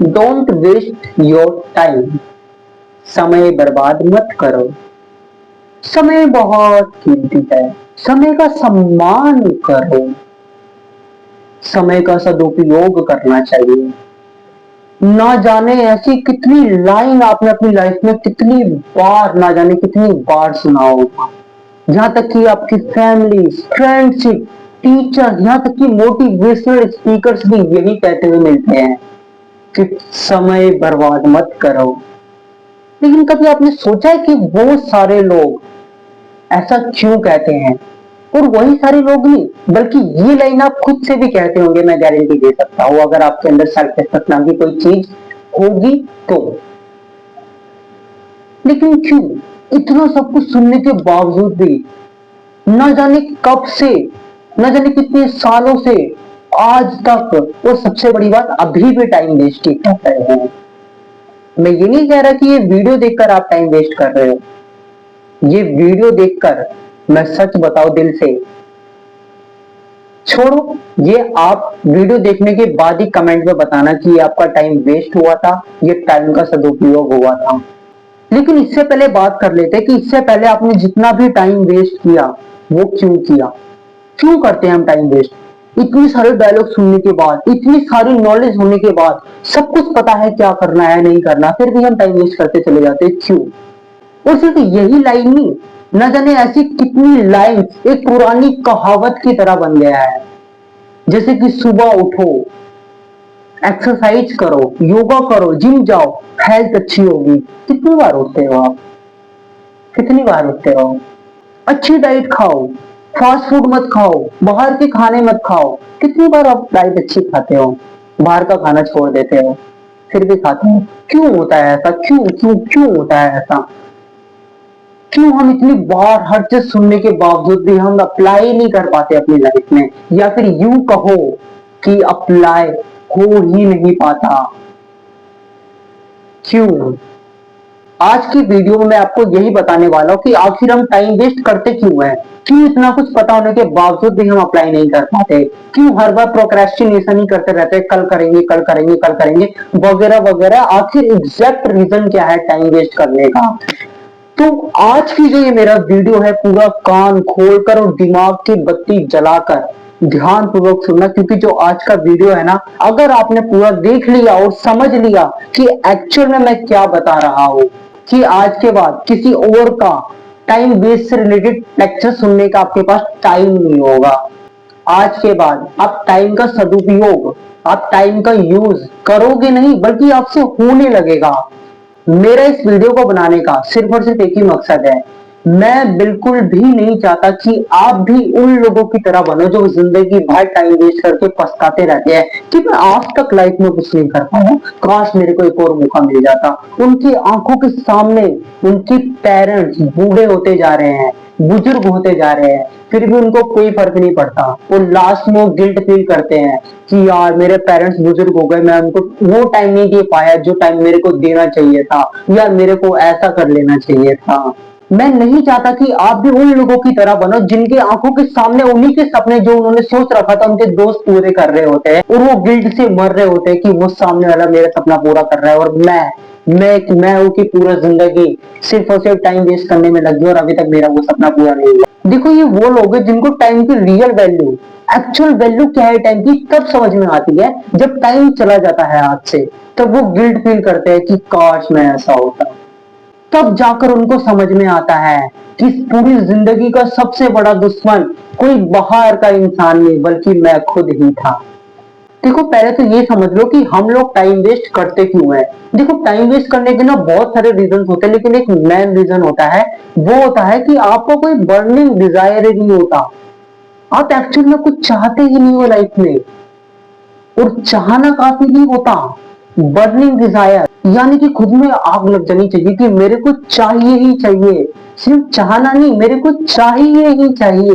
Don't waste your time. समय बर्बाद मत करो। समय बहुत कीमती है। समय का सम्मान करो। समय का सदुपयोग करना चाहिए। ना जाने ऐसी कितनी लाइन आपने अपनी लाइफ में कितनी बार, ना जाने कितनी बार सुना होगा। यहाँ तक कि आपकी फैमिली, फ्रेंडशिप, टीचर, यहाँ तक कि मोटिवेशनल स्पीकर्स भी यही कहते हुए मिलते हैं कि समय बर्बाद मत करो। लेकिन कभी आपने सोचा है कि वो सारे लोग ऐसा क्यों कहते हैं? और वही सारे लोग नहीं, बल्कि ये लाइन आप खुद से भी कहते होंगे, मैं गारंटी दे सकता हूं, अगर आपके अंदर सेल्फ रिस्पेक्ट नाम की कोई चीज होगी तो। लेकिन क्यों इतना सब कुछ सुनने के बावजूद भी न जाने कब से, न जाने कितने सालों से आज तक, और सबसे बड़ी बात अभी भी टाइम वेस्ट ही कर रहे हैं। मैं ये नहीं कह रहा कि ये वीडियो देखकर आप टाइम वेस्ट कर रहे हो। ये वीडियो देखकर मैं सच बताऊं दिल से, छोड़ो ये, आप वीडियो देखने के बाद ही कमेंट में बताना कि ये आपका टाइम वेस्ट हुआ था, ये टाइम का सदुपयोग हुआ था। लेकिन इससे पहले बात कर लेते हैं कि इससे पहले आपने जितना भी टाइम वेस्ट किया वो क्यों किया। क्यों करते हैं हम टाइम वेस्ट? इतनी सारे डायलॉग सुनने के बाद, इतनी सारी नॉलेज होने के बाद, सब कुछ पता है क्या करना है नहीं करना, फिर भी हम टाइम वेस्ट करते चले जाते हैं, क्यों? और सिर्फ यही लाइन नहीं, न जाने ऐसी कितनी लाइन एक पुरानी कहावत की तरह बन गया है। जैसे कि सुबह उठो, एक्सरसाइज करो, योगा करो, जिम जाओ, हेल्थ अच्छी होगी। कितनी बार उठते हो आप? कितनी बार उठते हो? अच्छी डाइट खाओ, फास्ट फूड मत खाओ, बाहर के खाने मत खाओ। कितनी बार आप डाइट अच्छी खाते हो, बाहर का खाना छोड़ देते हो, फिर भी खाते हो? क्यों होता है ऐसा? क्यों क्यों क्यों होता है ऐसा? क्यों हम इतनी बार हर चीज सुनने के बावजूद भी हम अप्लाई नहीं कर पाते अपनी लाइफ में, या फिर यूं कहो कि अप्लाई हो ही नहीं पाता? क्यों? आज की वीडियो में मैं आपको यही बताने वाला हूं कि आखिर हम टाइम वेस्ट करते क्यों हैं। क्यों इतना कुछ पता होने के बावजूद भी हम अप्लाई नहीं कर पाते? क्यों हर बार प्रोक्रेस्टिनेशन ही करते रहते हैं, कल करेंगे कल करेंगे कल करेंगे वगैरह वगैरह। आखिर एग्जैक्ट रीजन क्या है टाइम वेस्ट करने का? तो आज की जो ये मेरा वीडियो है, पूरा कान खोलकर और दिमाग की बत्ती जलाकर ध्यान पूर्वक सुनना, क्योंकि जो आज का वीडियो है ना, अगर आपने पूरा देख लिया और समझ लिया कि एक्चुअल में मैं क्या बता रहा हूं, कि आज के बाद किसी और का टाइम वेस्ट से रिलेटेड लेक्चर सुनने का आपके पास टाइम नहीं होगा। आज के बाद आप टाइम का सदुपयोग, आप टाइम का यूज करोगे नहीं, बल्कि आपसे होने लगेगा। मेरा इस वीडियो को बनाने का सिर्फ और सिर्फ एक ही मकसद है, मैं बिल्कुल भी नहीं चाहता कि आप भी उन लोगों की तरह बनो जो जिंदगी भर टाइम वेस्ट करके पछताते रहते हैं कि मैं आज तक लाइफ में कुछ नहीं कर पाया, काश मेरे को एक और मौका मिल जाता। उनकी आंखों के सामने उनके पेरेंट्स बूढ़े होते जा रहे हैं, बुजुर्ग होते जा रहे हैं, फिर भी उनको कोई फर्क नहीं पड़ता। वो लास्ट में वो गिल्ट फील करते हैं कि यार मेरे पेरेंट्स बुजुर्ग हो गए, मैं उनको वो टाइम नहीं दे पाया जो टाइम मेरे को देना चाहिए था, यार मेरे को ऐसा कर लेना चाहिए था। मैं नहीं चाहता कि आप भी उन लोगों की तरह बनो जिनकी आंखों के सामने उन्हीं के सपने जो उन्होंने सोच रखा था उनके दोस्त पूरे कर रहे होते हैं, और वो गिल्ट से मर रहे होते हैं कि वो सामने वाला मेरा सपना पूरा कर रहा है और मैं हूं कि पूरा जिंदगी सिर्फ और सिर्फ टाइम वेस्ट करने में लगी और अभी तक मेरा वो सपना पूरा नहीं हुआ। देखो ये वो लोग हैं जिनको टाइम की रियल वैल्यू, एक्चुअल वैल्यू क्या है टाइम की, तब समझ में आती है जब टाइम चला जाता है हाथ से। तब वो गिल्ट फील करते हैं कि काश मैं ऐसा होता। तब जाकर उनको समझ में आता है कि पूरी जिंदगी का सबसे बड़ा दुश्मन कोई बाहर का इंसान नहीं, बल्कि मैं खुद ही था। देखो पहले तो ये समझ लो कि हम लोग टाइम वेस्ट करते क्यों है। देखो टाइम वेस्ट करने के ना बहुत सारे रीजन होते हैं, लेकिन एक मेन रीजन होता है, वो होता है कि आपको कोई बर्निंग डिजायर ही नहीं होता। आप एक्चुअल में कुछ चाहते ही नहीं हो लाइफ में, और चाहना काफी नहीं होता। बर्निंग डिजायर यानी कि खुद में आग लग जानी चाहिए कि मेरे को चाहिए ही चाहिए। सिर्फ चाहना नहीं, मेरे को चाहिए ही चाहिए।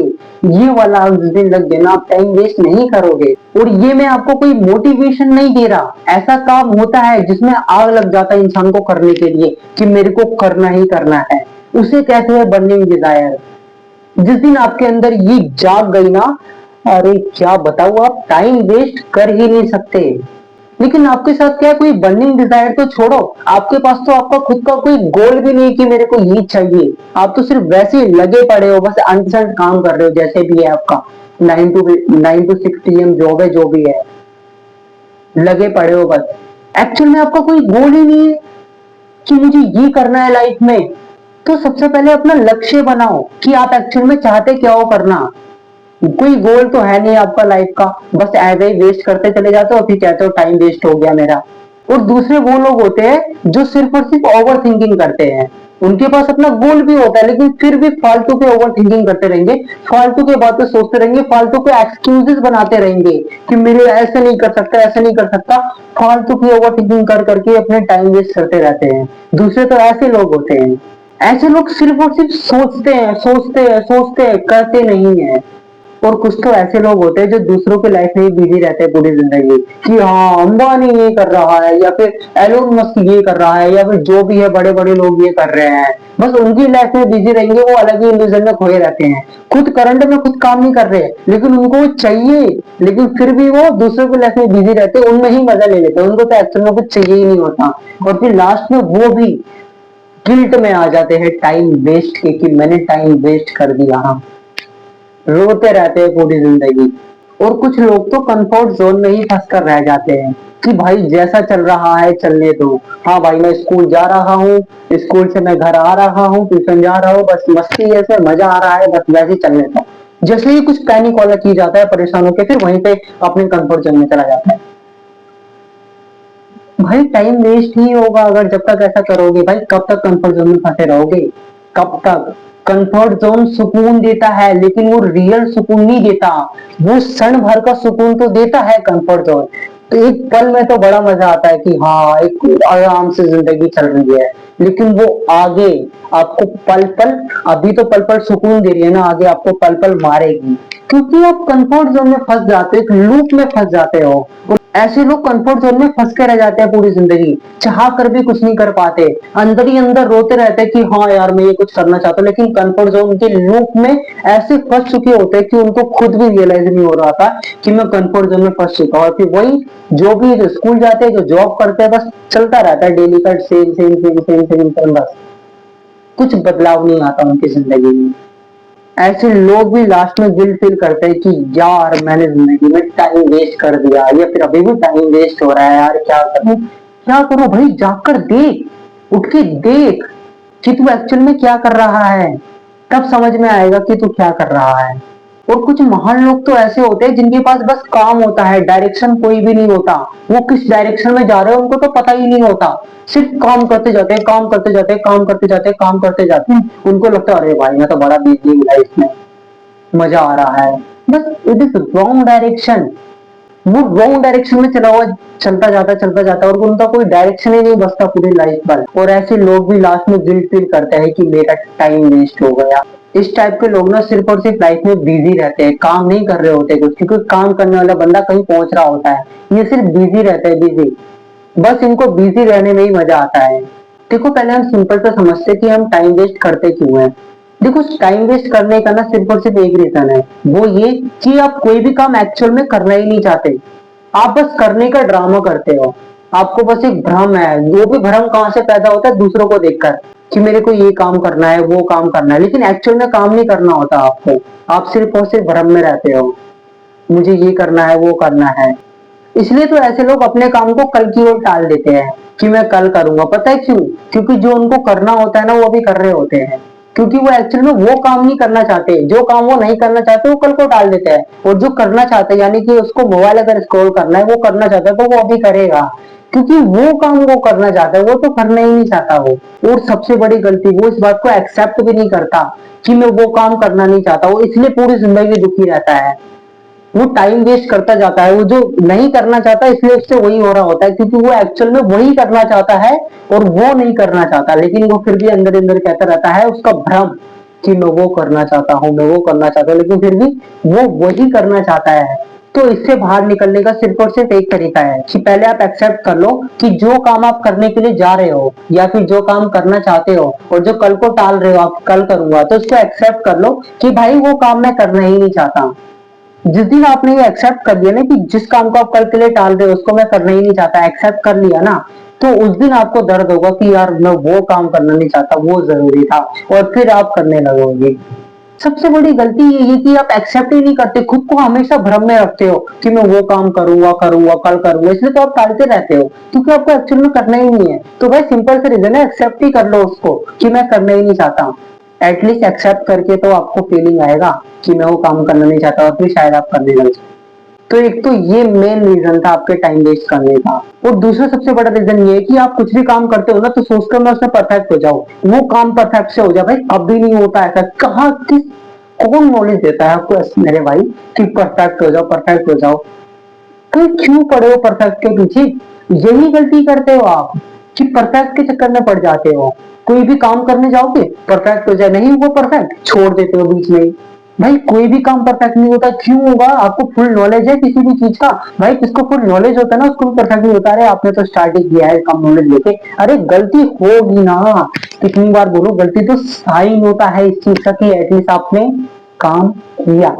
ये वाला आग जिस दिन लग गया ना, आप टाइम वेस्ट नहीं करोगे। और ये मैं आपको कोई मोटिवेशन नहीं दे रहा, ऐसा काम होता है जिसमें आग लग जाता है इंसान को करने के लिए कि मेरे को करना ही करना है। उसे कहते हैं बर्निंग डिजायर। जिस दिन आपके अंदर ये जाग गई ना, अरे क्या बताऊं, आप टाइम वेस्ट कर ही नहीं सकते। लेकिन आपके साथ क्या है, कोई बर्निंग डिजायर तो छोड़ो, आपके पास तो आपका खुद का कोई गोल भी नहीं कि मेरे को ये चाहिए। आप तो सिर्फ वैसे ही लगे पड़े हो, बस अनसेंट काम कर रहे हो, जैसे भी है आपका 9 to 6 PM जॉब है, जो भी है, लगे पड़े हो बस। एक्चुअल में आपका कोई गोल ही नहीं है कि मुझे ये करना है लाइफ में। तो सबसे पहले अपना लक्ष्य बनाओ कि आप एक्चुअल में चाहते क्या हो करना। कोई गोल तो है नहीं आपका लाइफ का, बस ऐसे ही वेस्ट करते चले जाते हो और फिर कहते हो टाइम वेस्ट हो गया मेरा। और दूसरे वो लोग होते हैं जो सिर्फ और सिर्फ ओवर थिंकिंग करते हैं। उनके पास अपना गोल भी होता है लेकिन फिर भी फालतू के ओवर थिंकिंग करते रहेंगे, फालतू के बातें सोचते रहेंगे, फालतू के एक्सक्यूजेस बनाते रहेंगे कि मेरे ऐसे नहीं कर सकता, ऐसे नहीं कर सकता। फालतू की ओवर थिंकिंग कर करके अपने टाइम वेस्ट करते रहते हैं। दूसरे तो ऐसे लोग होते हैं, ऐसे लोग सिर्फ और सिर्फ सोचते हैं, सोचते हैं, सोचते हैं, करते नहीं है। और कुछ तो ऐसे लोग होते हैं जो दूसरों की लाइफ में ही बिजी रहते हैं पूरी जिंदगी, कि हाँ अंबानी ये कर रहा है, या फिर एलोन मस्क ये कर रहा है, या फिर जो भी है बड़े बड़े लोग ये कर रहे हैं। बस उनकी लाइफ में बिजी रहेंगे, वो अलग ही इल्यूजन में खोए रहते हैं। खुद करंट में खुद काम नहीं कर रहे, लेकिन उनको वो चाहिए, लेकिन फिर भी वो दूसरों की लाइफ में बिजी रहते हैं, उनमें ही मजा ले लेते हैं। उनको तो एक्चुअल में कुछ चाहिए ही नहीं होता, और फिर लास्ट में वो भी गिल्ट में आ जाते हैं टाइम वेस्ट के, कि मैंने टाइम वेस्ट कर दिया। हाँ, रोते रहते हैं पूरी जिंदगी। और कुछ लोग तो कंफर्ट जोन में ही फंस कर रह जाते हैं कि भाई जैसा चल रहा है चलने दो। हाँ भाई, मैं स्कूल जा रहा हूँ, स्कूल से मैं घर आ रहा हूँ, ट्यूशन जा रहा हूँ, बस मस्ती ऐसे मजा आ रहा है, बस वैसे ही चलने दो। जैसे ही कुछ पैनिक वाला की जाता है, परेशान होकर फिर वहीं पे अपने कंफर्ट जोन में चला जाता है। भाई टाइम वेस्ट ही होगा अगर जब तक ऐसा करोगे। भाई कब तक कंफर्ट जोन में फंसे रहोगे, कब तक। कंफर्ट जोन सुकून देता है लेकिन वो रियल सुकून नहीं देता। वो क्षण भर का सुकून तो देता है कंफर्ट जोन, तो एक पल में तो बड़ा मजा आता है कि हाँ एक आराम से जिंदगी चल रही है, लेकिन वो आगे आपको पल पल, अभी तो पल पल सुकून दे रही है ना, आगे आपको पल पल मारेगी, क्योंकि आप कंफर्ट जोन में फंस जाते हो, एक लूप में फंस जाते हो। ऐसे लोग कंफर्ट जोन में फंस के रह जाते हैं पूरी जिंदगी, चाह कर भी कुछ नहीं कर पाते, अंदर ही अंदर रोते रहते हैं कि हाँ यार मैं ये कुछ करना चाहता हूँ, लेकिन कंफर्ट जोन के लूप में ऐसे फंस चुके होते हैं कि उनको खुद भी रियलाइज नहीं हो रहा था कि मैं कंफर्ट जोन में फंस चुका हूँ। फिर वही जो भी जो स्कूल जाते हैं, जो जॉब करते हैं, बस चलता रहता है डेली का same same same same same same, बस कुछ बदलाव नहीं आता उनकी जिंदगी में। ऐसे लोग भी लास्ट में गिल्ट फील करते हैं कि यार मैंने जिंदगी में टाइम वेस्ट कर दिया, या फिर अभी भी टाइम वेस्ट हो रहा है, यार क्या करूं, क्या करूं। भाई जाकर देख, उठ के देख कि तू एक्चुअल में क्या कर रहा है, तब समझ में आएगा कि तू क्या कर रहा है। और कुछ महान लोग तो ऐसे होते हैं जिनके पास बस काम होता है, डायरेक्शन कोई भी नहीं होता। वो किस डायरेक्शन में जा रहे हैं उनको तो पता ही नहीं होता, सिर्फ काम करते जाते हैं, काम करते जाते हैं, काम करते जाते हैं, काम करते जाते हैं। उनको लगता है अरे भाई मैं तो बड़ा बिजी हूँ लाइफ में, मजा आ रहा है। बस इट इज रॉन्ग डायरेक्शन। वो रॉन्ग डायरेक्शन में चला हुआ, चलता जाता और उनका कोई डायरेक्शन ही नहीं बचता पूरी लाइफ पर। और ऐसे लोग भी लास्ट में गिल्ट फील करते हैं कि मेरा टाइम वेस्ट हो गया। इस टाइप के लोग ना सिर्फ और सिर्फ लाइफ में बिजी रहते हैं, काम नहीं कर रहे होते कुछ, क्योंकि काम करने वाला बंदा कहीं पहुंच रहा होता है, ये सिर्फ बिजी रहते हैं, बिजी। बस इनको बिजी रहने में ही मजा आता है। देखो पहले हम सिंपल से समझते कि हम टाइम वेस्ट करते क्यों हैं। देखो टाइम वेस्ट करने का ना सिर्फ और सिर्फ एक रीजन है, वो ये कि आप कोई भी काम एक्चुअल में करना ही नहीं चाहते, आप बस करने का ड्रामा करते हो। आपको बस एक भ्रम है, वो भी भ्रम कहाँ से पैदा होता है, दूसरों को देखकर कि मेरे को ये काम करना है, वो काम करना है, लेकिन एक्चुअल में काम नहीं करना होता आपको। आप सिर्फ और सिर्फ भ्रम में रहते हो, मुझे ये करना है, वो करना है। इसलिए तो ऐसे लोग अपने काम को कल की ओर टाल देते हैं कि मैं कल करूंगा। पता है क्यों? क्योंकि जो उनको करना होता है ना वो भी कर रहे होते हैं, क्योंकि वो एक्चुअल में वो काम नहीं करना चाहते। जो काम वो नहीं करना चाहते वो कल को टाल देते हैं, और जो करना चाहते हैं, यानी कि उसको मोबाइल अगर स्क्रॉल करना है, वो करना चाहता है, तो वो अभी करेगा, क्योंकि वो काम वो करना चाहता है, वो तो करना ही नहीं चाहता वो। और सबसे बड़ी गलती, वो इस बात को एक्सेप्ट भी नहीं करता कि मैं वो काम करना नहीं चाहता, वो इसलिए पूरी जिंदगी दुखी रहता है। वो टाइम वेस्ट करता जाता है, वो जो नहीं करना चाहता इसलिए उससे वही हो रहा होता है, क्योंकि वो एक्चुअल में वही करना चाहता है और वो नहीं करना चाहता, लेकिन वो फिर भी अंदर अंदर कहता रहता है, उसका भ्रम कि मैं वो करना चाहता हूँ, मैं वो करना चाहता हूँ, लेकिन फिर भी वो वही करना चाहता है। तो इससे बाहर निकलने का सिर्फ और सिर्फ एक तरीका है कि पहले आप एक्सेप्ट कर लो कि जो काम आप करने के लिए जा रहे हो, या फिर जो काम करना चाहते हो और जो कल को टाल रहे हो, आप कल करूंगा, तो उसको एक्सेप्ट कर लो कि भाई वो काम मैं करना ही नहीं चाहता। जिस दिन आपने ये एक्सेप्ट कर लिया ना कि जिस काम को आप कल के लिए टाल रहे हो उसको मैं करना ही नहीं चाहता, एक्सेप्ट कर लिया ना, तो उस दिन आपको दर्द होगा कि यार मैं वो काम करना नहीं चाहता, वो जरूरी था, और फिर आप करने लगोगे। सबसे बड़ी गलती ये है कि आप एक्सेप्ट ही नहीं करते, खुद को हमेशा भ्रम में रखते हो कि मैं वो काम करूंगा करूंगा कल करूंगा, इसलिए तो आप टालते रहते हो क्योंकि आपको एक्चुअल में करना ही नहीं है। तो भाई सिंपल से रीजन है, एक्सेप्ट ही कर लो उसको कि मैं करना ही नहीं चाहता। एटलीस्ट एक्सेप्ट करके तो आपको फीलिंग आएगा कि मैं वो काम करना नहीं चाहता, और फिर शायद आप करने लग जाओ। तो एक तो ये मेन रीजन था आपके टाइम वेस्ट करने का। और दूसरा सबसे बड़ा रीजन ये है कि आप कुछ भी काम करते हो ना तो सोचते हो मैं उसमें परफेक्ट हो जाऊं, वो काम परफेक्ट से हो जाए। भाई कभी नहीं होता ऐसा, कहाँ किस कौन नॉलेज देता है आपको मेरे भाई कि परफेक्ट हो जाओ परफेक्ट हो जाओ। तो क्यों पड़े हो परफेक्ट के पीछे? यही गलती करते हो आप कि परफेक्ट के चक्कर में पड़ जाते हो। कोई भी काम करने जाओगे परफेक्ट हो जाए, नहीं वो परफेक्ट छोड़ देते हो बीच में ही। भाई कोई भी काम परफेक्ट नहीं होता, क्यों होगा? आपको फुल नॉलेज है किसी भी चीज का, भाई किसको फुल नॉलेज होता है ना उसको भी परफेक्ट नहीं होता। अरे आपने तो स्टार्ट ही किया है कम नॉलेज लेके, अरे गलती होगी ना, कितनी बार बोलो, गलती तो साइन होता है इस चीज का कि एटलीस्ट आपने काम किया,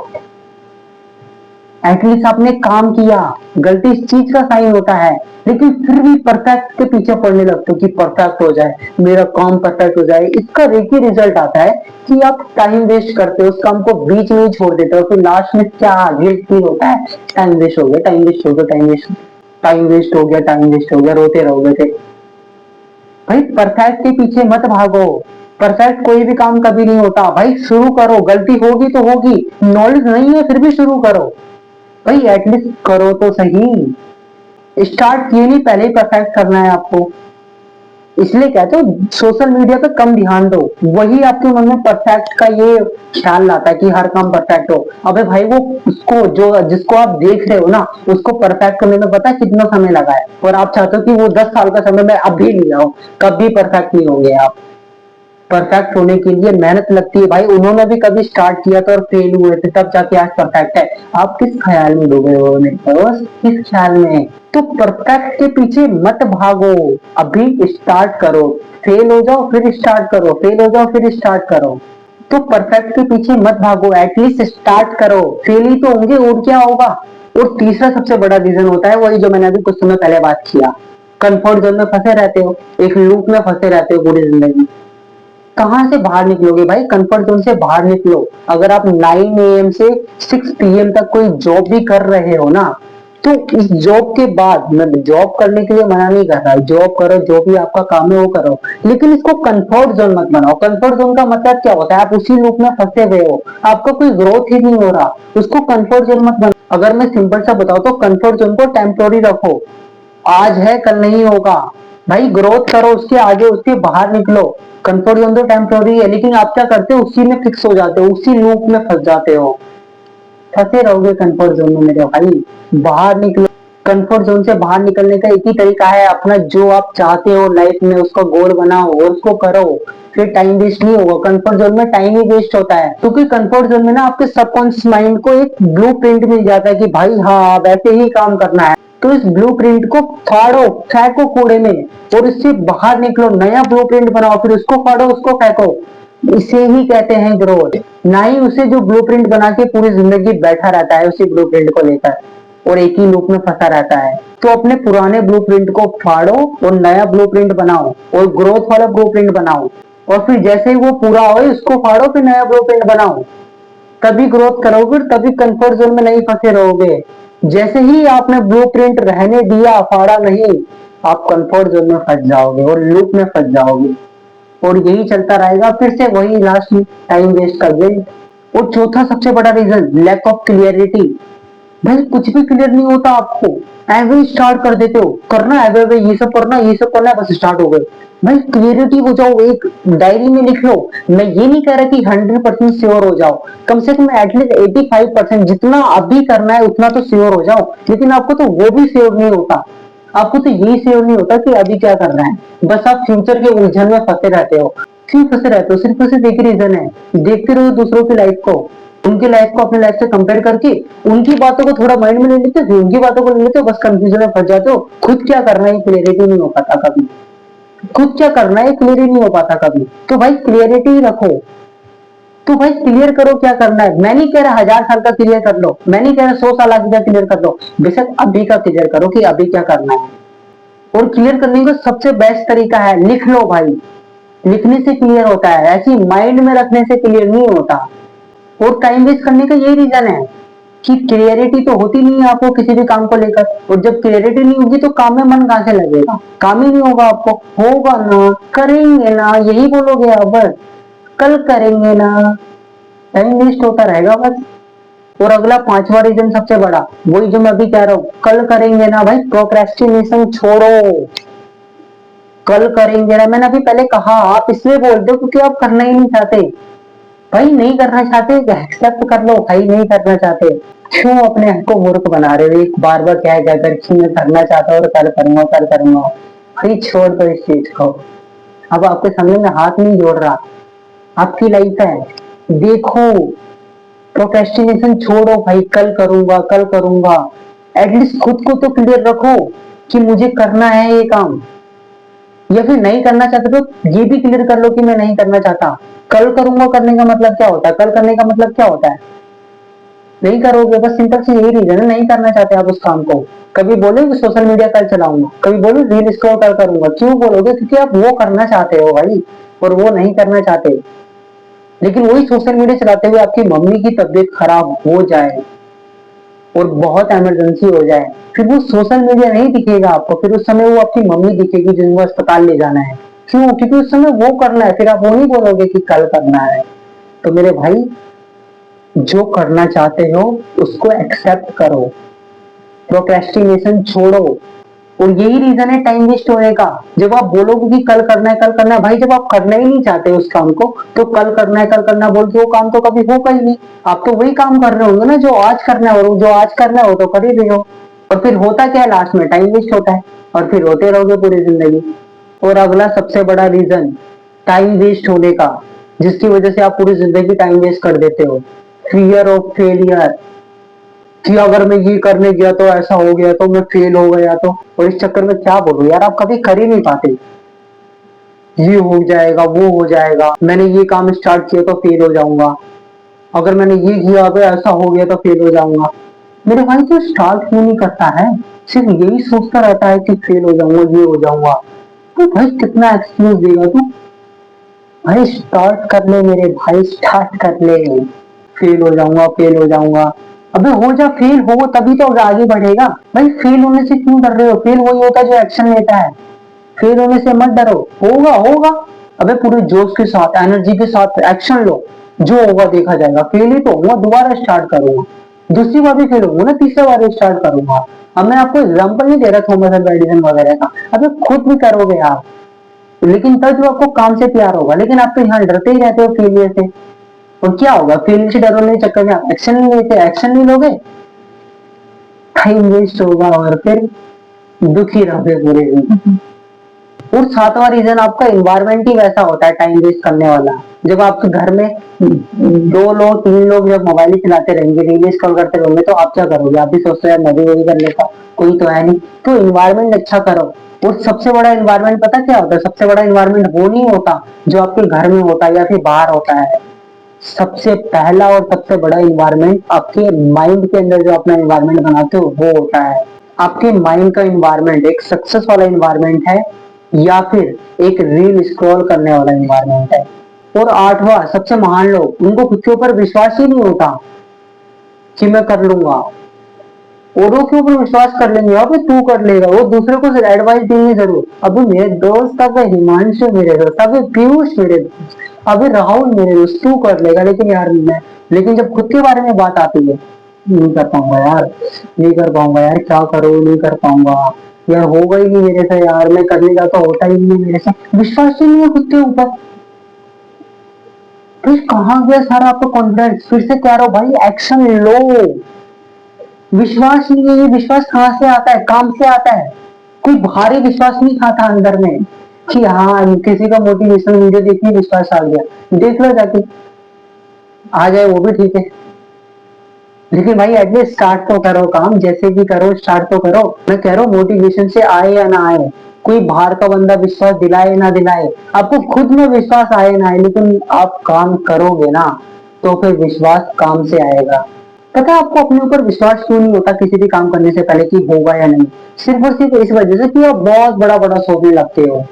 एटलीस्ट आपने काम किया। गलती इस चीज का साइन होता है, लेकिन फिर भी परफेक्ट के पीछे पड़ने लगते हो कि परफेक्ट हो जाए, मेरा काम परफेक्ट हो जाए। इसका एक ही रिजल्ट आता है कि आप टाइम वेस्ट करते हो, उस काम को बीच में ही छोड़ देते हो, फिर लास्ट में क्या गिल्ट फील होता है, टाइम वेस्ट हो गया टाइम वेस्ट हो गया टाइम वेस्ट, टाइम वेस्ट हो गया टाइम वेस्ट हो गया, रोते रहोगे फिर। भाई परफेक्ट के पीछे मत भागो, परफेक्ट कोई भी काम कभी नहीं होता। भाई शुरू करो, गलती होगी तो होगी, नॉलेज नहीं है फिर भी शुरू करो, भाई एटलीस्ट करो तो सही। स्टार्ट किए नहीं, पहले ही परफेक्ट करना है आपको। इसलिए कहते हो सोशल मीडिया पे कम ध्यान दो, वही आपके मन में परफेक्ट का ये ख्याल लाता है कि हर काम परफेक्ट हो। अबे भाई वो उसको जो जिसको आप देख रहे हो ना उसको परफेक्ट करने में पता है कितना समय लगा है, और आप चाहते हो कि वो 10 साल का समय मैं अभी लिया हूं, कभी परफेक्ट नहीं होंगे आप। परफेक्ट होने के लिए मेहनत लगती है भाई, उन्होंने भी कभी स्टार्ट किया था और फेल हुए थे, तब जाके आज परफेक्ट है। आप किस ख्याल में डूबे हो मेरे दोस्त, किस ख्याल में? तो परफेक्ट के पीछे मत भागो, अभी स्टार्ट करो, फेल हो जाओ फिर स्टार्ट करो, फेल हो जाओ फिर स्टार्ट करो। तो परफेक्ट के पीछे मत भागो, एटलीस्ट स्टार्ट करो, फेल ही तो होंगे और क्या होगा। और तीसरा सबसे बड़ा रीजन होता है वही जो मैंने अभी कुछ समय पहले बात किया, कंफर्ट जोन में फंसे रहते हो, एक लूप में फंसे रहते हो पूरी जिंदगी। कहां से बाहर निकलोगे भाई? कंफर्ट जोन से बाहर निकलो। अगर आप 9 AM से 6 PM तक कोई जॉब भी कर रहे हो ना, तो इस जॉब के बाद, मैं जॉब करने के लिए मना नहीं कर रहा, जॉब करो, जो भी आपका काम है वो करो, लेकिन इसको कंफर्ट जोन मत बनाओ। कंफर्ट जोन का मतलब क्या होता है? आप उसी लूप में फंसे हुए हो, आपका कोई ग्रोथ ही नहीं हो रहा, उसको कंफर्ट जोन मत बनाओ। अगर मैं सिंपल सा बताऊं तो कंफर्ट जोन को टेम्पोररी रखो, आज है कल नहीं होगा। भाई ग्रोथ करो, उसके आगे उसके बाहर निकलो। कंफर्ट जोन तो टेम्पोररी है, लेकिन आप क्या करते हो? उसी में फिक्स हो जाते हो, उसी लूप में फंस जाते हो, फंसे रहोगे कंफर्ट जोन में मेरे भाई। बाहर निकलो। कंफर्ट जोन से बाहर निकलने का एक ही तरीका है, अपना जो आप चाहते हो लाइफ में उसका गोल बनाओ और उसको करो, फिर टाइम वेस्ट नहीं होगा। कंफर्ट जोन में टाइम ही वेस्ट होता है, क्योंकि कंफर्ट जोन में ना आपके सबकॉन्शियस माइंड को एक ब्लूप्रिंट मिल जाता है कि भाई हाँ वैसे ही काम करना है। तो इस ब्लूप्रिंट को फाड़ो, फेंको कूड़े में, और इससे बाहर निकलो, नया ब्लूप्रिंट बनाओ, फिर उसको फाड़ो उसको फेंको। इसे ही कहते हैं ग्रोथ, ना ही उसे जो ब्लूप्रिंट बना के पूरी जिंदगी बैठा रहता है उसी ब्लूप्रिंट को लेकर और एक ही लूप में फंसा रहता है। तो अपने पुराने ब्लूप्रिंट को फाड़ो और नया ब्लूप्रिंट बनाओ और ग्रोथ वाला ब्लूप्रिंट बनाओ, और फिर जैसे ही वो पूरा हो उसको फाड़ो फिर नया ब्लूप्रिंट बनाओ। तभी ग्रोथ करोगे, तभी कंफर्ट जोन में नहीं फंसे रहोगे। जैसे ही आपने ब्लूप्रिंट रहने दिया, फाड़ा नहीं, आप कंफर्ट जोन में फंस जाओगे और लूप में फंस जाओगे, और यही चलता रहेगा, फिर से वही लास्ट में टाइम वेस्ट का गिल्ट। और चौथा सबसे बड़ा रीजन, लैक ऑफ क्लियरिटी। भाई कुछ भी क्लियर नहीं होता आपको, एवे स्टार्ट कर देते हो, करना है वे ये सब करना, ये सब करना है, बस स्टार्ट हो गए। भाई क्लियरिटी हो जाओ, एक डायरी में लिख लो। मैं ये नहीं कह रहा कि 100% श्योर हो जाओ, कम से कम एटलीस्ट 85% जितना अभी करना है उतना तो श्योर हो जाओ। लेकिन आपको तो वो भी श्योर नहीं होता, आपको तो यही श्योर नहीं होता कि अभी क्या करना है, बस आप फ्यूचर के उलझन में फंसे रहते हो। क्यों फंसे रहते हो? सिर्फ और सिर्फ एक रीजन है, देखते रहो दूसरों की लाइफ को, उनकी लाइफ को अपनी लाइफ से कंपेयर करके उनकी बातों को थोड़ा माइंड में ले लेते हो, उनकी बातों को ले लेते हो, बस कंफ्यूजन में फंस जाते हो। खुद क्या करना है क्लियरिटी नहीं हो पाता कभी, खुद क्या करना है क्लियरिटी नहीं हो पाता कभी। तो भाई क्लियरिटी रखो, तो भाई क्लियर करो क्या करना है। मैं नहीं कह रहा 1000 साल का क्लियर कर लो, मैं नहीं कह रहा 100 साल आगे का क्लियर कर लो, बेशक अभी का क्लियर करो कि अभी क्या करना है। और क्लियर करने का सबसे बेस्ट तरीका है लिख लो भाई, लिखने से क्लियर होता है, ऐसी माइंड में रखने से क्लियर नहीं होता। और टाइम वेस्ट करने का यही रीजन है कि क्लियरिटी तो होती नहीं है आपको किसी भी काम को लेकर, और जब क्लियरिटी नहीं होगी तो काम में मन कहां से लगेगा, काम ही नहीं होगा आपको। होगा ना, करेंगे ना, यही बोलोगे आप बस, कल करेंगे ना, टाइम वेस्ट होता रहेगा बस। और अगला 5वां रीजन सबसे बड़ा, वही जो मैं अभी कह रहा हूं, कल करेंगे ना भाई, प्रोक्रेस्टिनेशन छोड़ो। कल करेंगे ना, मैंने अभी पहले कहा, आप इसलिए बोलते हो क्योंकि आप करना ही नहीं चाहते। भाई नहीं करना चाहते, एक्सेप्ट कर लो भाई, नहीं करना चाहते, क्यों अपने आप को मूर्ख बना रहे हो, एक बार बार क्या क्या कर मैं करना चाहता हूँ और कल करूंगा कल करूंगा। भाई छोड़ दो इस चीज को, अब आपके सामने में हाथ नहीं जोड़ रहा, आपकी लाइफ है, देखो। प्रोक्रेस्टिनेशन छोड़ो भाई, कल करूंगा कल करूंगा। एटलीस्ट खुद को तो क्लियर रखो कि मुझे करना है ये काम, या फिर नहीं करना चाहते तो ये भी क्लियर कर लो कि मैं नहीं करना चाहता। कल करूंगा करने का मतलब क्या होता है, कल करने का मतलब क्या होता है, नहीं करोगे, बस सिंपल से यही रीजन है, नहीं करना चाहते आप उस काम को। कभी बोलोगे सोशल मीडिया कल चलाऊंगा, कभी बोलो रील स्क्रॉल कल करूंगा, क्यों बोलोगे, क्योंकि आप वो करना चाहते हो भाई, और वो नहीं करना चाहते। लेकिन वही सोशल मीडिया चलाते हुए आपकी मम्मी की तबीयत खराब हो जाए और बहुत इमरजेंसी हो जाए, फिर वो सोशल मीडिया नहीं दिखेगा आपको, फिर उस समय वो आपकी मम्मी दिखेगी जिनको अस्पताल ले जाना है। क्यों, क्योंकि उस समय वो करना है, फिर आप वो नहीं बोलोगे कि कल करना है। तो मेरे भाई, जो करना चाहते हो उसको एक्सेप्ट करो, प्रोक्रेस्टिनेशन छोड़ो। और यही रीजन है टाइम वेस्ट होने का। जब आप बोलोगे कि कल करना है कल करना है, भाई जब आप करना ही नहीं चाहते उस काम को, तो कल करना है कल करना बोल के वो काम तो कभी होगा ही नहीं। आप तो वही काम कर रहे होंगे ना जो आज करना है, और जो आज करना है वो तो कर ही रहे हो। और फिर होता क्या है, लास्ट में टाइम वेस्ट होता है, और फिर रोते रहोगे पूरी जिंदगी। और अगला सबसे बड़ा रीजन टाइम वेस्ट होने का, जिसकी वजह से आप पूरी जिंदगी टाइम वेस्ट कर देते हो, फियर ऑफ फेलियर, कि अगर मैं ये करने गया तो ऐसा हो गया तो मैं फेल हो गया तो। और इस चक्कर में क्या बोलूं यार, आप कभी कर ही नहीं पाते, ये हो जाएगा वो हो जाएगा, मैंने ये काम स्टार्ट किया तो फेल हो जाऊंगा, अगर मैंने ये किया तो ऐसा हो गया तो फेल हो जाऊंगा। मेरे भाई तो स्टार्ट क्यों नहीं करता है, सिर्फ यही सोचता रहता है कि फेल हो जाऊंगा ये हो जाऊंगा। तो भाई कितना एक्सक्यूज देगा तू, भाई स्टार्ट कर ले मेरे भाई, स्टार्ट कर ले। फेल हो जाऊंगा फेल हो जाऊंगा, अबे हो जा, फेल हो तभी तो आगे बढ़ेगा भाई। फेल होने से क्यों डर रहे हो, फेल वही होता है जो एक्शन लेता है, फेल होने से मत डरो, होगा होगा। अबे पूरे जोश के साथ एनर्जी के साथ एक्शन लो, जो होगा देखा जाएगा। फेल ही तो होगा, दोबारा स्टार्ट करूंगा, दूसरी बार भी फेल होगा ना, तीसरी बार स्टार्ट करूंगा। अब मैं आपको एग्जांपल नहीं दे रहा थॉमस अल्वा एडिसन वगैरह का, अबे खुद भी करोगे आप, लेकिन तब जो आपको काम से प्यार होगा। लेकिन आप तो यहाँ डरते ही रहते हो फेलियर से, और क्या होगा, फेलियर से डरने के चक्कर में आप एक्शन नहीं लेते, एक्शन नहीं लोगे, टाइम वेस्ट होगा और फिर दुखी रहोगे पूरे दिन। और 7वां रीजन आपका इन्वायरमेंट ही वैसा होता है टाइम वेस्ट करने वाला। जब आपके घर में 2 लोग 3 लोग जब मोबाइल ही चलाते रहेंगे, रील स्क्रॉल करते रहेंगे, तो आप क्या करोगे, आप भी सोचते हैं मैं भी वही कर लेता, कोई तो है नहीं। तो इन्वायरमेंट अच्छा करो। और सबसे बड़ा इन्वायरमेंट पता क्या होता है, सबसे बड़ा इन्वायरमेंट वो नहीं होता जो आपके घर में होता है या फिर बाहर होता है। सबसे पहला और सबसे बड़ा इन्वायरमेंट आपके माइंड के अंदर जो अपना इन्वायरमेंट बनाते हो वो होता है। आपके माइंड का इन्वायरमेंट एक सक्सेस वाला इन्वायरमेंट है, या फिर एक रील स्क्रॉल करने वाला इन्वायरमेंट है। और 8वां, सबसे महान लोग, उनको खुद के ऊपर विश्वास ही नहीं होता कि मैं कर लूंगा। औरों के ऊपर विश्वास कर लेंगे, अबे तू कर लेगा, वो दूसरे को एडवाइस देंगे जरूर, अभी मेरे दोस्त, अबे हिमांशु मेरे दोस्त, अबे पीयूष मेरे दोस्त, अबे राहुल मेरे दोस्त, तू कर लेगा। लेकिन यार मैं, लेकिन जब खुद के बारे में बात आती है, नहीं कर पाऊंगा यार, नहीं कर पाऊंगा यार, क्या करूं, नहीं कर पाऊंगा यार, होगा ही नहीं मेरे से यार, मैं करने जाता होता ही नहीं मेरे से, विश्वास ही नहीं है खुद के ऊपर। फिर कहाँ गया सारा आपका कॉन्फिडेंस, फिर से कह रहा हूं भाई, एक्शन लो। विश्वास नहीं है, ये विश्वास कहाँ से आता है, काम से आता है। कोई भारी विश्वास नहीं खाता अंदर में कि हाँ किसी का मोटिवेशन वीडियो देखी विश्वास आ गया, देख लो जाके, आ जाए वो भी ठीक है, लेकिन भाई एटलीस्ट स्टार्ट तो करो, काम जैसे भी करो स्टार्ट तो करो। मैं कह रहा हूँ मोटिवेशन से आए या ना आए, कोई बाहर का बंदा विश्वास दिलाए ना दिलाए, आपको खुद में विश्वास आए ना आए, लेकिन आप काम करोगे ना, तो फिर विश्वास काम से आएगा। पता है आपको अपने ऊपर विश्वास क्यों नहीं होता किसी भी काम करने से पहले कि होगा या नहीं? सिर्फ और सिर्फ इस वजह से कि आप बहुत बड़ा बड़ा सोचने लगते हो।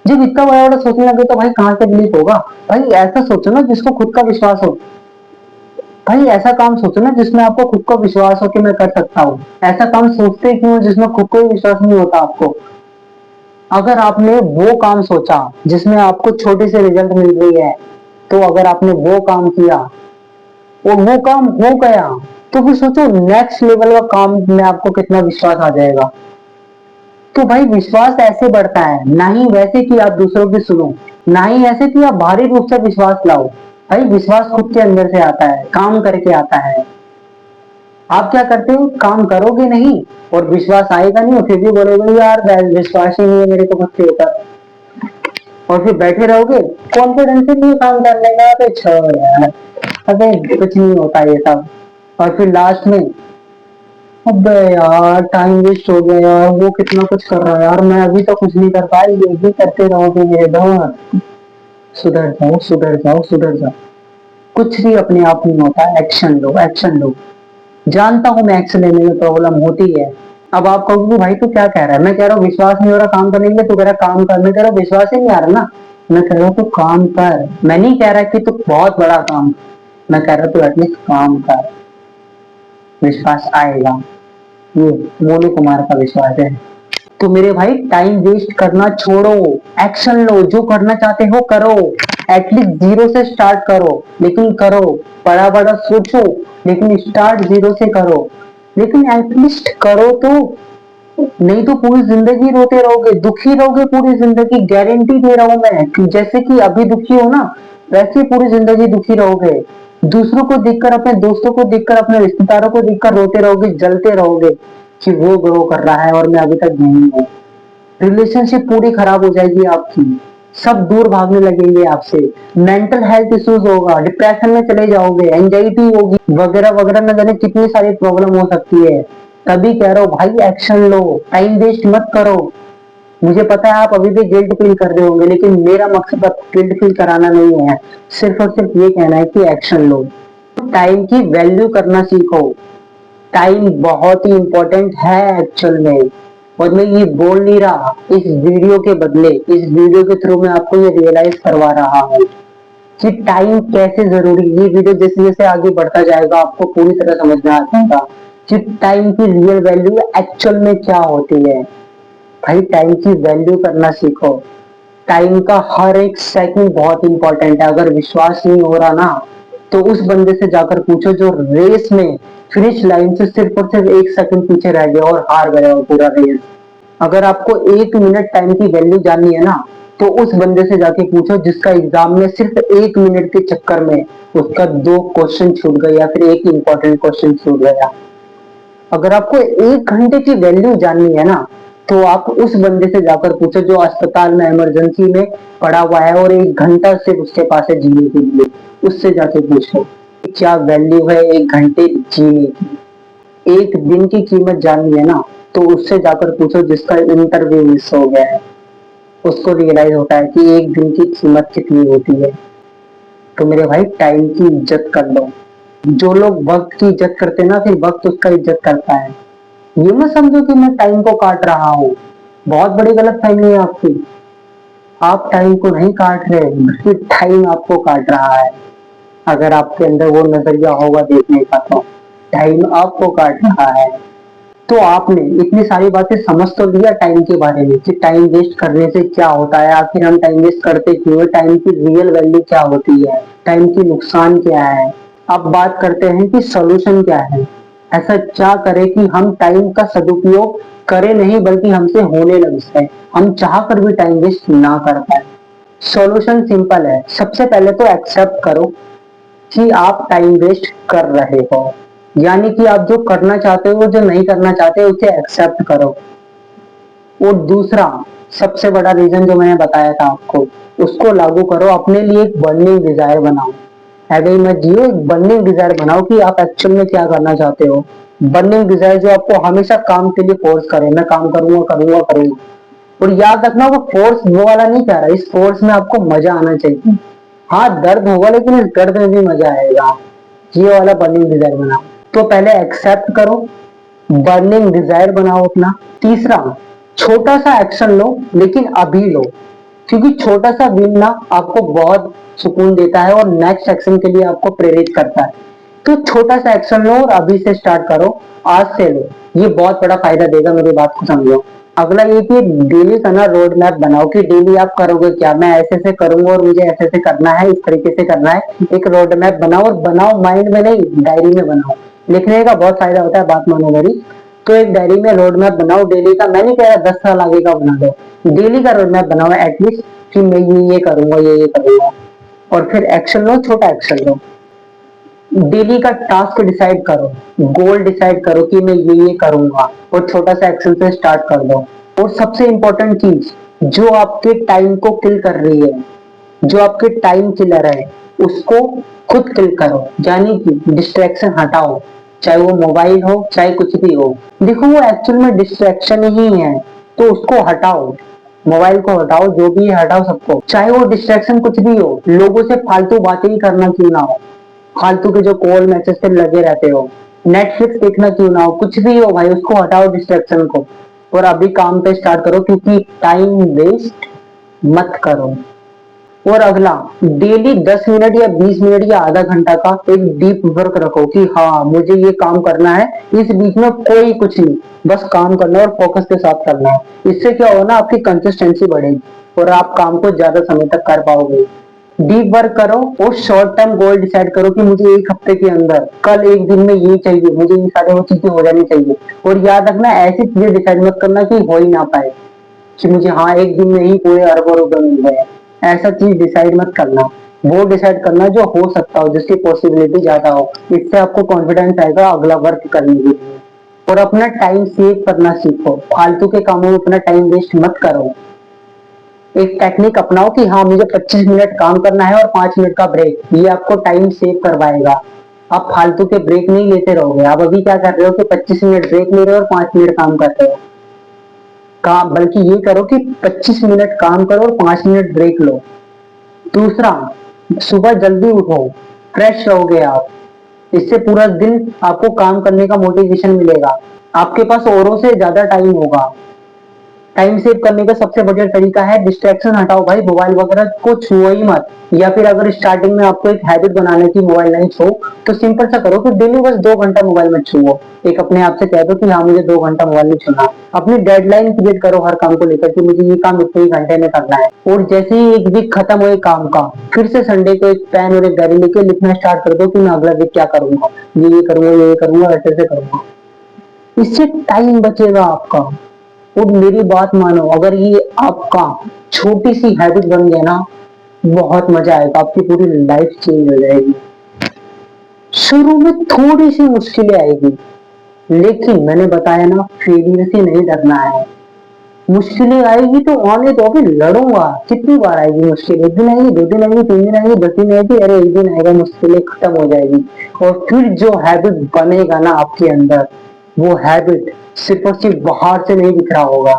जब इतना बड़ा बड़ा सोचने लगे तो भाई कहाँ से बिलीव होगा? भाई ऐसा सोचो ना जिसको खुद का विश्वास हो। भाई ऐसा काम सोचो ना जिसमें आपको खुद को विश्वास हो कि मैं कर सकता हूँ। ऐसा काम सोचते क्यों हो जिसमें खुद को ही विश्वास नहीं होता आपको? अगर आपने वो काम सोचा जिसमें आपको छोटी सी रिजल्ट मिल रही है, तो अगर आपने वो काम किया और वो काम हो गया, तो फिर सोचो नेक्स्ट लेवल का काम में आपको कितना विश्वास आ जाएगा। तो भाई विश्वास ऐसे बढ़ता है, ना ही वैसे कि आप दूसरों की सुनो, ना ही ऐसे कि आप बाहरी रूप से विश्वास लाओ। भाई विश्वास खुद के अंदर से आता है, काम करके आता है। आप क्या करते हो? काम करोगे नहीं और विश्वास आएगा नहीं और फिर भी बोलोगे यार विश्वास ही नहीं है मेरे को खुद के ऊपर, और फिर बैठे रहोगे कॉन्फिडेंस ही नहीं काम करने का। तो छोड़ यार, अबे कुछ नहीं होता ये सब। और फिर लास्ट में अबे यार टाइम वेस्ट हो गया यार, वो कितना कुछ कर रहा है यार, मैं अभी तो कुछ नहीं कर पाई, ये भी करते रहोगे मेरे दोस्त। सुधर जाओ सुधर जाओ सुधर जाओ। कुछ भी अपने आप नहीं होता, एक्शन लो एक्शन लो। जानता हूँ मैं एक्शन लेने में प्रॉब्लम होती है। अब आप कहोगे भाई तू क्या कह रहा है? मैं कह रहा हूँ विश्वास नहीं हो रहा काम करने के लिए, तू कह रहा काम कर। मैं कह रहा हूँ विश्वास ही नहीं आ रहा ना, मैं कह रहा हूँ तू काम कर। मैं नहीं कह रहा कि तू बहुत बड़ा काम, मैं कह रहा हूँ तू एटलीस्ट काम कर, विश्वास आएगा। ये मोनू कुमार का विश्वास है। तो मेरे भाई टाइम वेस्ट करना छोड़ो, एक्शन लो, जो करना चाहते हो करो। एटलीस्ट जीरो से स्टार्ट करो, लेकिन करो। बड़ा बड़ा सोचो लेकिन स्टार्ट जीरो से करो, लेकिन एटलीस्ट करो तो। नहीं तो पूरी जिंदगी रोते रहोगे, दुखी रहोगे पूरी जिंदगी, गारंटी दे रहा हूं मैं कि जैसे कि अभी दुखी हो ना, वैसे पूरी जिंदगी दुखी रहोगे। दूसरों को देखकर, अपने दोस्तों को देखकर, अपने रिश्तेदारों को देखकर रोते रहोगे, जलते रहोगे कि वो ग्रो कर रहा है और मैं अभी तक नहीं हूं। रिलेशनशिप पूरी खराब हो जाएगी आपकी, सब दूर भागने लगेंगे आपसे, मेंटल हेल्थ इश्यूज होगा, डिप्रेशन में चले जाओगे, एंजाइटी होगी, वगैरह वगैरह, न जाने कितनी सारी प्रॉब्लम हो सकती है। तभी कह रहा हूँ भाई एक्शन लो, टाइम वेस्ट मत करो। मुझे पता है आप अभी भी गिल्ट फील कर रहे होंगे, लेकिन मेरा मकसद अब गिल्ट फील कराना नहीं है, सिर्फ और सिर्फ ये कहना है कि एक्शन लो। टाइम की वैल्यू करना सीखो। टाइम बहुत ही इंपॉर्टेंट है एक्चुअल में, और मैं ये बोल नहीं रहा, इस वीडियो के बदले, इस वीडियो के थ्रू मैं आपको ये रियलाइज करवा रहा हूँ कि टाइम कैसे जरूरी। ये वीडियो जैसे जैसे आगे बढ़ता जाएगा आपको पूरी तरह समझ में आ जाएगा कि टाइम की रियल वैल्यू एक्चुअल में क्या होती है। भाई टाइम की वैल्यू करना सीखो। टाइम का हर एक सेकंड बहुत इंपॉर्टेंट है। अगर विश्वास नहीं हो रहा ना, तो उस बंदे से जाकर पूछो जो रेस में फिनिश लाइन से सिर्फ और सिर्फ एक सेकंड पीछे रह गया और हार गया वो पूरा रेस। अगर आपको एक मिनट टाइम की वैल्यू जाननी है ना, तो उस बंदे से जाके पूछो जिसका एग्जाम में सिर्फ एक मिनट के चक्कर में उसका 2 क्वेश्चन छूट गया या फिर एक इंपॉर्टेंट क्वेश्चन छूट गया। अगर आपको 1 घंटे की वैल्यू जाननी है ना, तो आप उस बंदे से जाकर पूछो जो अस्पताल में इमरजेंसी में पड़ा हुआ है और 1 घंटा सिर्फ उसके पास है जीने के लिए। उससे जाके पूछो क्या वैल्यू है 1 घंटे जीने की। एक दिन की कीमत जाननी है ना, तो उससे जाकर पूछो जिसका इंटरव्यू मिस हो गया है। उसको रियलाइज होता है कि एक दिन की कीमत कितनी होती है। तो मेरे भाई टाइम की इज्जत कर लो। जो लोग वक्त की इज्जत करते हैं ना, फिर वक्त उसका इज्जत करता है। ये मत समझो कि मैं टाइम को काट रहा हूँ, बहुत बड़ी गलत फहमी है आपकी। आप टाइम को नहीं काट रहे, बल्कि टाइम आपको काट रहा है। अगर आपके अंदर वो नजरिया होगा देखने का, तो टाइम आपको काट रहा है। तो आपने इतनी सारी बातें समझ तो लिया टाइम के बारे में कि टाइम वेस्ट करने से क्या होता है, आखिर हम टाइम वेस्ट करते क्यों है, टाइम की रियल वैल्यू क्या होती है, टाइम की नुकसान क्या है। अब बात करते हैं कि सॉल्यूशन क्या है। ऐसा क्या करें कि हम टाइम का सदुपयोग करें नहीं, बल्कि हमसे होने लग जाए, हम चाह कर भी टाइम वेस्ट ना कर पाए। सॉल्यूशन सिंपल है। सबसे पहले तो एक्सेप्ट करो कि आप टाइम वेस्ट कर रहे हो, यानी कि आप जो करना चाहते हो, जो नहीं करना चाहते उसे एक्सेप्ट करो। और दूसरा सबसे बड़ा रीजन जो मैंने बताया था आपको, उसको लागू करो। अपने लिए एक बर्निंग डिजायर बनाओ। ऐसे मत जियो, एक बर्निंग डिजायर बनाओ कि आप एक्चुअल में क्या करना चाहते हो। बर्निंग डिजायर जो आपको हमेशा काम के लिए फोर्स करे, मैं काम करूंगा करूंगा करूंगा। और याद रखना वो फोर्स वो वाला नहीं कह रहा, इस फोर्स में आपको मजा आना चाहिए। हाँ दर्द होगा लेकिन इस दर्द में भी मजा आएगा। ये वाला बर्निंग डिजायर बनाओ। तो पहले एक्सेप्ट करो, बर्निंग डिजायर बनाओ अपना। तीसरा, छोटा सा एक्शन लो लेकिन अभी लो, क्योंकि छोटा सा विन ना आपको बहुत सुकून देता है और नेक्स्ट एक्शन के लिए आपको प्रेरित करता है। तो छोटा सा एक्शन लो और अभी से स्टार्ट करो, आज से लो। ये बहुत बड़ा फायदा देगा, मेरी बात को समझो। अगला ये कि डेली का ना रोड मैप बनाओ कि डेली आप करोगे क्या। मैं ऐसे से करूंगा और मुझे ऐसे से करना है, इस तरीके से करना है। एक रोड मैप बनाओ, और बनाओ माइंड में नहीं, डायरी में बनाओ। लिखने का बहुत फायदा होता है, बात मानो मेरी। तो एक डायरी में रोड मैप बनाओ डेली का। मैं नहीं कह रहा 10 साल आगे का बना दो, डेली का रोड मैप बनाओ एटलीस्ट, कि मैं ये करूंगा, ये करूंगा। और फिर एक्शन लो, छोटा एक्शन लो। डेली का टास्क डिसाइड करो, गोल डिसाइड करो कि मैं ये करूंगा, और छोटा सा एक्शन से स्टार्ट कर दो। और सबसे इंपॉर्टेंट चीज, जो आपके टाइम को किल कर रही है, जो आपके टाइम किलर है, उसको खुद किल करो। यानी कि डिस्ट्रैक्शन हटाओ, चाहे वो मोबाइल हो, चाहे कुछ भी हो। देखो वो एक्चुअल में डिस्ट्रैक्शन ही है, तो उसको हटाओ। मोबाइल को हटाओ, जो भी है हटाओ सबको, चाहे वो डिस्ट्रैक्शन कुछ भी हो। लोगों से फालतू बातें ही करना क्यों ना हो, फालतू के जो कॉल मैसेज पे लगे रहते हो, नेटफ्लिक्स देखना क्यों ना हो, कुछ भी हो भाई, उसको हटाओ डिस्ट्रैक्शन को, और अभी काम पे स्टार्ट करो, क्योंकि टाइम वेस्ट मत करो। और अगला, डेली 10 मिनट या 20 मिनट या आधा घंटा का एक डीप वर्क रखो कि हाँ मुझे ये काम करना है। इस बीच में कोई कुछ नहीं, बस काम करना है और फोकस के साथ करना है। इससे क्या होगा ना, आपकी कंसिस्टेंसी बढ़ेगी और आप काम को ज्यादा समय तक कर पाओगे। डीप वर्क करो और शॉर्ट टर्म गोल डिसाइड करो कि मुझे एक हफ्ते के अंदर, कल एक दिन में ये चाहिए, मुझे ये सारे वो चीजें हो जानी चाहिए। और याद रखना, ऐसी चीजें डिसाइड मत करना कि हो ही ना पाए, कि मुझे हाँ एक दिन में ही पूरे अरबों रुपए मिल गए। ऐसा चीज डिसाइड मत करना। वो डिसाइड करना जो हो सकता हो, जिसकी पॉसिबिलिटी ज्यादा हो। इससे आपको कॉन्फिडेंस आएगा अगला वर्क करने के लिए। और अपना टाइम सेव करना सीखो, फालतू के कामों में अपना टाइम वेस्ट मत करो। एक टेक्निक अपनाओ कि हाँ मुझे 25 मिनट काम करना है और 5 मिनट का ब्रेक, ये आपको टाइम सेव करवाएगा। आप फालतू के ब्रेक नहीं लेते रहोगे। आप अभी क्या कर रहे हो कि 25 मिनट ब्रेक ले रहे हो और 5 मिनट काम कर रहे हो। काम बल्कि ये करो कि 25 मिनट काम करो और 5 मिनट ब्रेक लो। दूसरा, सुबह जल्दी उठो, फ्रेश रहोगे आप। इससे पूरा दिन आपको काम करने का मोटिवेशन मिलेगा। आपके पास औरों से ज्यादा टाइम होगा। टाइम सेव करने का सबसे बढ़िया तरीका है डिस्ट्रैक्शन हटाओ भाई, मोबाइल वगैरह को छुओ ही मत। या फिर अगर स्टार्टिंग में आपको एक हैबिट बनाने की मोबाइल नहीं छो, तो सिंपल सा करो कि डेली बस 2 घंटा मोबाइल मत छुओ। एक अपने आप से कह दो कि हाँ मुझे 2 घंटा मोबाइल नहीं छूना। अपनी डेडलाइन क्रिएट करो हर काम को लेकर कि मुझे ये काम इतने ही घंटे में करना है। और जैसे ही एक वीक खत्म हो एक काम का, फिर से संडे को एक पेन और एक डायरी लेके लिखना स्टार्ट कर दो कि मैं अगला वीक क्या करूंगा, ये करूंगा, ये करूंगा, ऐसे ऐसे करूंगा। इससे टाइम बचेगा आपका। और मेरी बात मानो, अगर ये आपका छोटी सी हैबिट बन गया ना, बहुत मजा आएगा, आपकी पूरी लाइफ चेंज हो जाएगी। शुरू में थोड़ी सी मुश्किलें आएगी, लेकिन मैंने बताया ना, फेलियर से नहीं डरना है। मुश्किलें आएगी तो आने दो, अभी लड़ूंगा। कितनी बार आएगी मुश्किल, एक दिन आएगी, 2 दिन आएगी, 3 दिन आएगी, 10 दिन आएगी, अरे एक दिन आएगा मुश्किलें खत्म हो जाएगी। और फिर जो हैबिट बनेगा ना आपके अंदर, वो हैबिट सिर्फ और सिर्फ बाहर से नहीं दिख रहा होगा,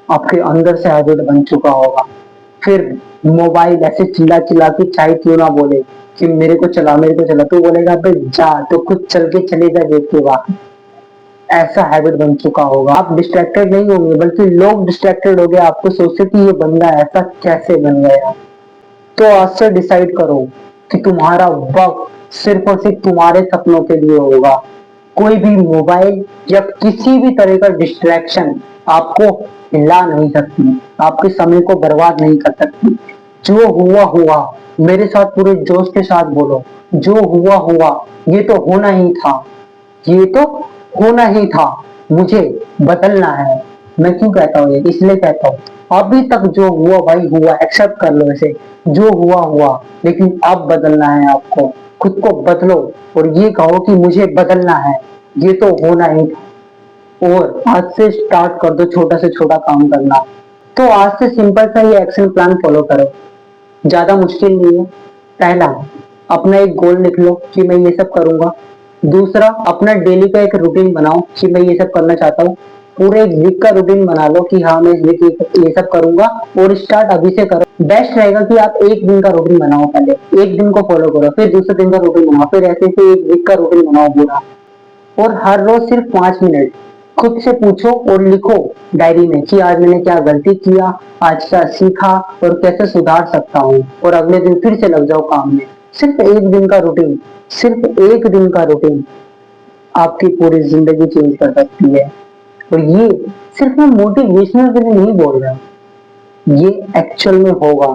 आपके अंदर से हैबिट बन चुका होगा। फिर मोबाइल ऐसे चिल्ला चिल्ला के चाहे क्यों ना बोले कि मेरे को चला, मेरे को चला, तो बोलेगा अबे जा, तो खुद चल के चलेगा गेट के बाहर। ऐसा हैबिट बन चुका होगा। आप डिस्ट्रैक्टेड नहीं होंगे, बल्कि लोग डिस्ट्रैक्टेड हो गए, आपको सोचे कि ये बंदा ऐसा कैसे बन गया। तो आज से डिसाइड करो कि तुम्हारा वक्त सिर्फ और सिर्फ तुम्हारे सपनों के लिए होगा। कोई भी मोबाइल या किसी भी तरह का डिस्ट्रैक्शन आपको हिला नहीं सकती, आपके समय को बर्बाद नहीं कर सकती। जो हुआ हुआ, मेरे साथ पूरे जोश के साथ बोलो, जो हुआ हुआ, ये तो होना ही था, ये तो होना ही था। मुझे बदलना है। मैं क्यों कहता हूँ ये, इसलिए कहता हूँ, अभी तक जो हुआ भाई हुआ, एक्सेप्ट कर लो इसे। जो हुआ हुआ, लेकिन अब बदलना है आपको। खुद को बदलो और ये कहो कि मुझे बदलना है, ये तो होना ही था। और आज से स्टार्ट कर दो छोटा से छोटा काम करना। तो आज से सिंपल सा ये एक्शन प्लान फॉलो करो, ज्यादा मुश्किल नहीं है। पहला, अपना एक गोल लिख लो कि मैं ये सब करूंगा। दूसरा, अपना डेली का एक रूटीन बनाओ कि मैं ये सब करना चाहता हूँ। पूरे एक वीक का रूटीन बना लो कि हाँ मैं इस वीक ये सब करूंगा, और स्टार्ट अभी से करो। बेस्ट रहेगा कि आप एक दिन का रूटीन बनाओ, पहले एक दिन को फॉलो करो, फिर दूसरे दिन का रूटीन बनाओ, फिर ऐसे ऐसे एक वीक का रूटीन बनाओ पूरा। और हर रोज सिर्फ 5 मिनट खुद से पूछो और लिखो डायरी में कि आज मैंने क्या गलती किया, आज क्या सीखा, और कैसे सुधार सकता हूँ, और अगले दिन फिर से लग जाओ काम में। सिर्फ एक दिन का रूटीन, सिर्फ एक दिन का रूटीन आपकी पूरी जिंदगी चेंज कर सकती है। और ये सिर्फ मैं मोटिवेशनल के लिए नहीं बोल रहा, ये एक्चुअल में होगा।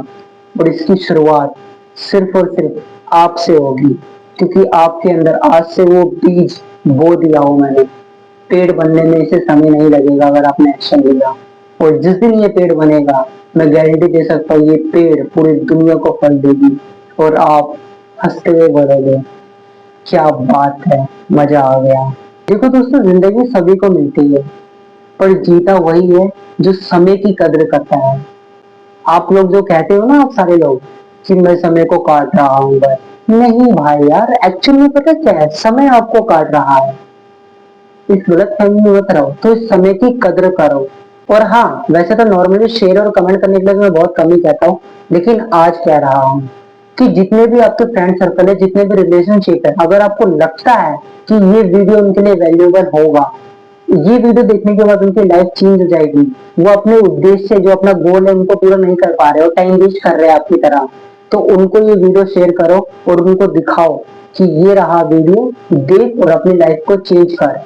और इसकी शुरुआत सिर्फ और सिर्फ आपसे होगी, क्योंकि आपके अंदर आज से वो बीज बो दिया हो मैंने। पेड़ बनने में इसे समय नहीं लगेगा अगर आपने एक्शन लिया। और जिस दिन ये पेड़ बनेगा, मैं गारंटी दे सकता हूँ ये पेड़ पूरी दुनिया को फल देगी, और आप हंसते हुए बोलोगे क्या बात है, मजा आ गया। देखो दोस्तों, जिंदगी सभी को मिलती है, पर जीता वही है जो समय की कदर करता है। आप लोग जो कहते हो ना, आप सारे लोग, कि मैं समय को काट रहा हूँ बस, नहीं भाई यार, एक्चुअली में पता क्या है, समय आपको काट रहा है। इस गलत फहमी में मत रहो, तो इस समय की कदर करो। और हाँ, वैसे तो नॉर्मली शेयर और कमेंट करने के लिए मैं बहुत कम ही कहता हूँ, लेकिन आज कह रहा हूँ कि जितने भी आपके फ्रेंड सर्कल है, जितने भी रिलेशनशिप है, अगर आपको लगता है कि ये वीडियो उनके लिए वैल्यूएबल होगा, ये वीडियो देखने के बाद उनकी लाइफ चेंज हो जाएगी, वो अपने उद्देश्य, जो अपना गोल है, उनको पूरा नहीं कर पा रहे हो, टाइम वेस्ट कर रहे हैं आपकी तरह, तो उनको ये वीडियो शेयर करो और उनको दिखाओ कि ये रहा वीडियो, देख और अपनी लाइफ को चेंज कर।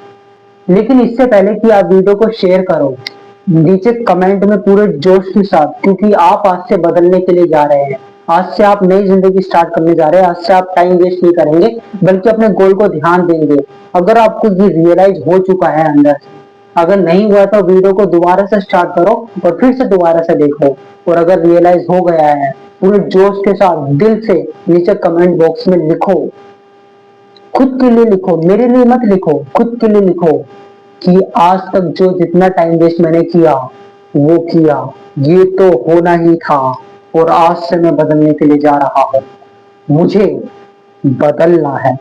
लेकिन इससे पहले कि आप वीडियो को शेयर करो, नीचे कमेंट में पूरे जोश के साथ, क्योंकि आप आज से बदलने के लिए जा रहे हैं, आज से आप नई जिंदगी स्टार्ट करने जा रहे हैं, आज से आप टाइम वेस्ट नहीं करेंगे, बल्कि अपने गोल को ध्यान देंगे। अगर आपको ये रियलाइज हो चुका है अंदर से, अगर नहीं हुआ तो वीडियो को दोबारा से स्टार्ट करो और फिर से दोबारा से देखो। और अगर रियलाइज हो गया है, पूरे जोश के साथ दिल से नीचे कमेंट बॉक्स में लिखो, खुद के लिए लिखो, मेरे लिए मत लिखो, खुद के लिए लिखो कि आज तक जो जितना टाइम वेस्ट मैंने किया वो किया, ये तो होना ही था, और आज से मैं बदलने के लिए जा रहा हूँ, मुझे बदलना है।